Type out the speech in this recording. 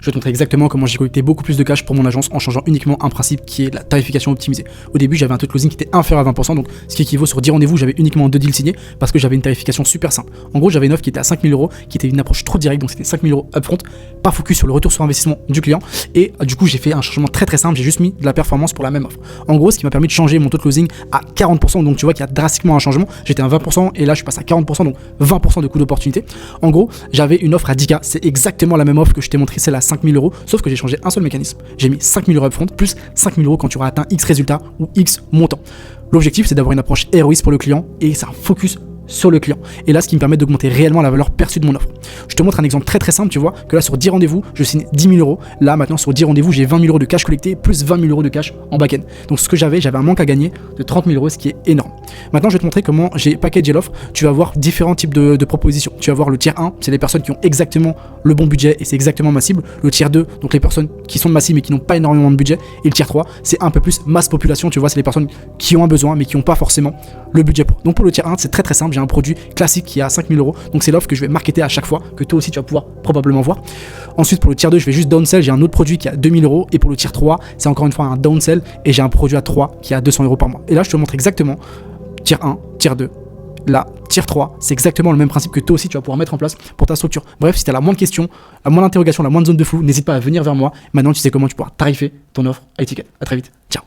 je vais te montrer exactement comment j'ai collecté beaucoup plus de cash pour mon agence en changeant uniquement un principe qui est la tarification optimisée. Au début, j'avais un taux de closing qui était inférieur à 20%, donc ce qui équivaut sur 10 rendez-vous, j'avais uniquement 2 deals signés parce que j'avais une tarification super simple. En gros, j'avais une offre qui était à 5 000 €, qui était une approche trop directe, donc c'était 5 000 € upfront, pas focus sur le retour sur investissement du client. Et du coup, j'ai fait un changement très très simple, j'ai juste mis de la performance pour la même offre. En gros, ce qui m'a permis de changer mon taux de closing à 40%, donc tu vois qu'il y a drastiquement un changement. J'étais à 20% et là je passe à 40%, donc 20% de coût d'opportunité. En gros, j'avais une offre à 10K, c'est exactement la même offre que je t'ai montré, celle à 5 000 €, sauf que j'ai changé un seul mécanisme. J'ai mis 5 000 € upfront plus 5 000 € quand tu auras atteint X résultat ou X montant. L'objectif, c'est d'avoir une approche héroïste pour le client et c'est un focus sur le client. Et là, ce qui me permet d'augmenter réellement la valeur perçue de mon offre. Je te montre un exemple très très simple, tu vois, que là sur 10 rendez-vous, je signe 10 000 €. Là, maintenant, sur 10 rendez-vous, j'ai 20 000 € de cash collecté plus 20 000 € de cash en back-end. Donc, ce que j'avais un manque à gagner de 30 000 €, ce qui est énorme. Maintenant, je vais te montrer comment j'ai packagé l'offre. Tu vas voir différents types de propositions. Tu vas voir le tier 1, c'est les personnes qui ont exactement le bon budget et c'est exactement ma cible. Le tier 2, donc les personnes qui sont de ma cible mais qui n'ont pas énormément de budget. Et le tier 3, c'est un peu plus masse population, tu vois, c'est les personnes qui ont un besoin mais qui n'ont pas forcément le budget pour. Donc, pour le tier 1, c'est très très simple. J'ai un produit classique qui est à 5 000 €. Donc c'est l'offre que je vais marketer à chaque fois, que toi aussi tu vas pouvoir probablement voir. Ensuite pour le tier 2, je vais juste downsell, j'ai un autre produit qui est à 2 000 €. Et pour le tier 3, c'est encore une fois un downsell et j'ai un produit à 3 qui est à 200 € par mois. Et là je te montre exactement tier 1, tier 2. Là, tier 3, c'est exactement le même principe que toi aussi tu vas pouvoir mettre en place pour ta structure. Bref, si tu as la moindre question, la moindre interrogation, la moindre zone de flou, n'hésite pas à venir vers moi. Maintenant tu sais comment tu pourras tarifer ton offre à ticket. À très vite. Ciao.